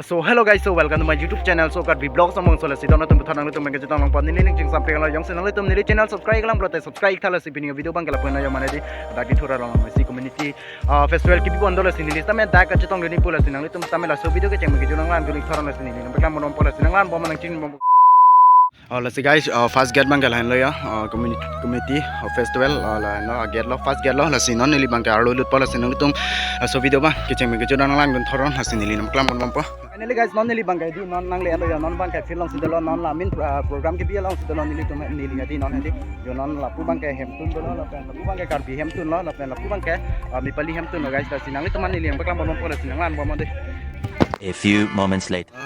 So hello guys, so welcome to my YouTube channel. So kat vlog samong sola si dono tum thanang tum menge jitang pon ni link jing sampai kalau yang senang tum ni channel subscribe kalam prote subscribe thala si video bang kala pona yang mana di dagi thora long si community festival ki bi bondol si ni tame da ka jitang ni pula sinang tum tame la so video ke cheng menge junang lan dulik thora si ni bekam monom pola sinang lan bom nang chin bom. Let's see guys, first get bang kala lo ya community festival la no get lo first get lo la sinon ni bang ka lo lut pola sinang tum so video ba ke cheng menge junang lan gun thora si ni bekam monom po. Finally guys, non nili bangkai di non nang le ando ya non bangkai film si dalo non la min program ke bi long si dalo nili to nili ngadi non hedi yo non la pu bangkai hem tun dalo la pen la pu bangkai karbi hem tun lo la pen la pu bangkai mi pali hem tun lo guys ta sinang itu man nili yang bakal bomong pola sinang lan bomong deh. A few moments later.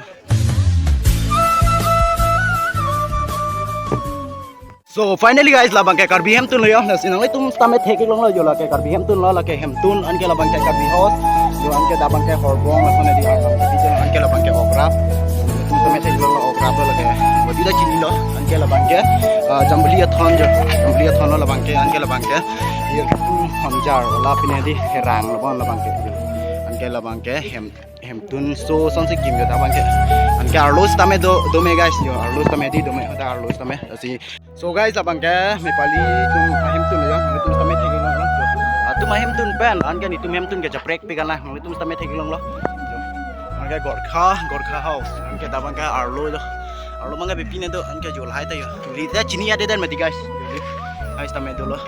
So finally guys, la bangkai karbi hem tun lo ya, sinang itu tamet heke long lo yo la ke karbi hem tun lo la ke hem tun an ke la bangkai karbi house yo an ke da bangkai horbong la sone di an ke la bangkai okrap tum tamet heke long okrap lo la ke wadi da chini lo an ke la bangkai jamblia thon lo la bangkai an ke la bangkai yo hamjar la pine di herang lo bon la bangkai an ke la bangkai hem tun so sonsi kim yo da bangkai an ke arlos tame do me guys yo arlos tame di do me da arlos tame si so guys abang ke me pali tum hem tun yo tum tame theke long lo tum hem tun pen an ke ni tum hem tun ke japrek pe kan lah tum tame theke long lo an ke gorkha house an ke da bang ke arlo manga be pine do an ke jol hai ta yo li da chini ya de dan mati guys guys tame do lo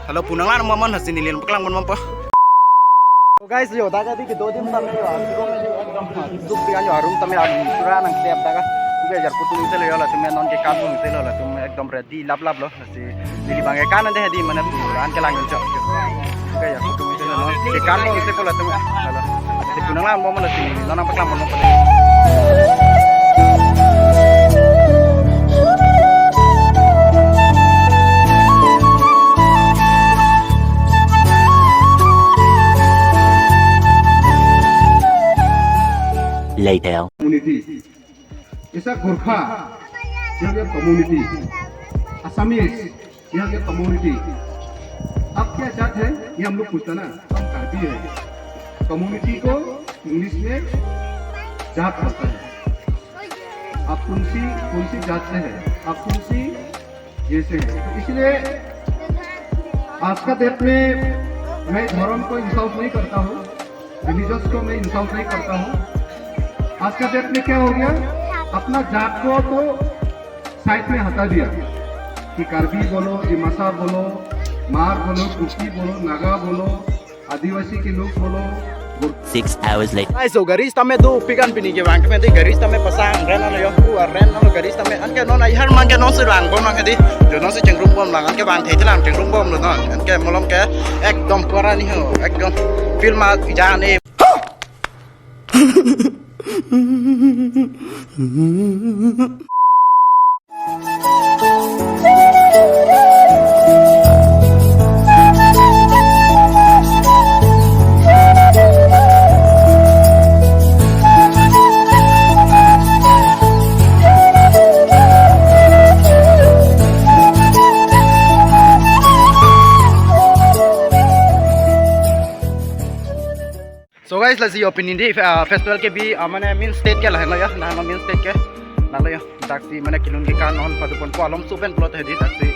halo punang lan momon hasini len peklang mon mompo. So guys yo daga di ke 2 दिन tame yo asro me ekdam duk pian yo harum tame pura nang step daga juga jar putu se le yo la tume non ke kabu se lo la tume ekdam ready lap lo si dili bange kan de di mana tu an ke lang jo juga jar putu se lo ke kan lo se ko la tume la di punang lan momon la si non ang peklang mon mompo. Later. Community. Isa Gorkha, ये community, Assamese, ये community. अब क्या जात है ये हम लोग पूछते ना हम करती है. कम्युनिटी को इंग्लिश में जात कहता है. आप कौन सी जात से है, आप कौन सी जैसे है. तो इसलिए आज का डेट में मैं धर्म को इंसल्ट नहीं करता हूँ, रिलीजियस को मैं इंसल्ट नहीं करता हूँ. आज का डेट में क्या हो गया, अपना जात को तो साइड में हटा दिया कि कार्बी बोलो, दिमासा बोलो, मार बोलो, कुकी बोलो, नागा बोलो, आदिवासी के लोग बोलो. 6 hours later. Ay so garis tame do pikan pini ke bang keme garis tame pasang ren lo yo ren lo garis tame an ke non ai har man ke non se rang bom nang di jo non se chengrung bom lang an ke bang thei tlam chengrung bom lo non an ke molom ke ekdom pora ni ho ekdom film ma jan e. So guys, let's see your opinion di festival ke bi mane main state ke lah ya na main state ke na lo ya taksi mane kilun ke kan on padupon ko alom supen plot he di taksi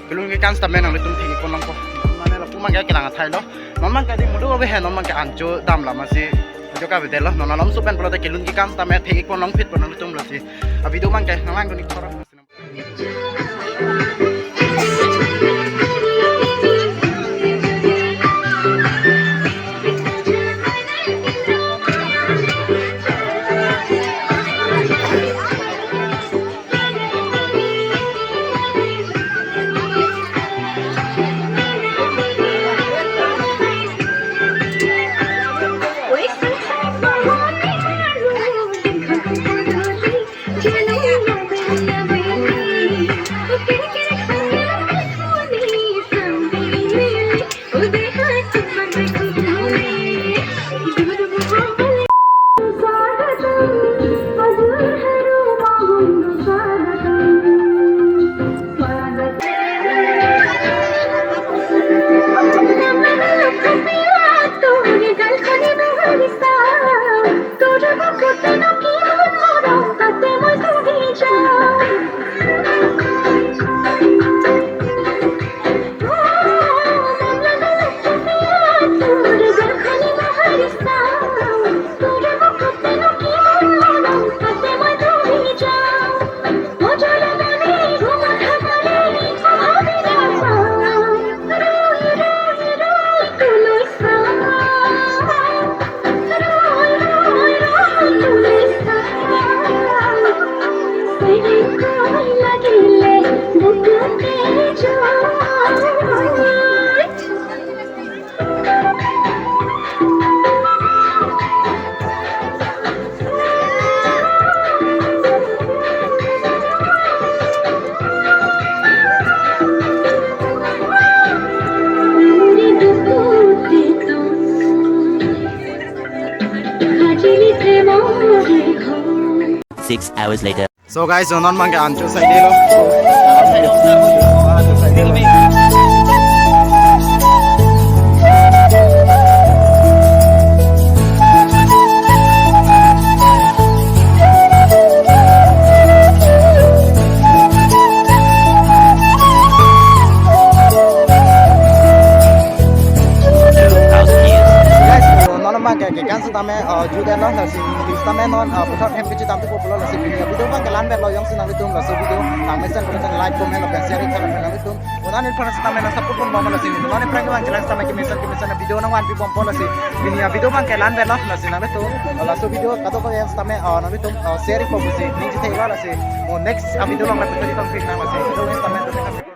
kilun ke kan stamen ang tum thiki kon lang ko mane la pumang ke kilang thai lo non ka di mudu be he non ke anjo dam la ma si jo ka be de lo non alom supen plot kilun ke kan stamen thiki kon lang fit pon tum lo si video mang ke nang ko ni thora. 6 hours later. So guys, non bangke ancho side lo. Ancho side lo. Cái kan sa tame juda non la sin bis tame non puthot hem kichi tam tu popular la sin video bang kalan bet lo yong sin ang tum la so video tang mesen ko tan like comment lo share ka la nang tum unan il phone sa tame na support pon bang la sin unan prank bang jelas tame ki mesen na video nang wan pi bom pon la sin video bang kalan bet lo la sin ang tum la so video ka to ko yang tame nang tum share ko bu sin ni thei la sin mo next video long la putari tong pin na la sin so tame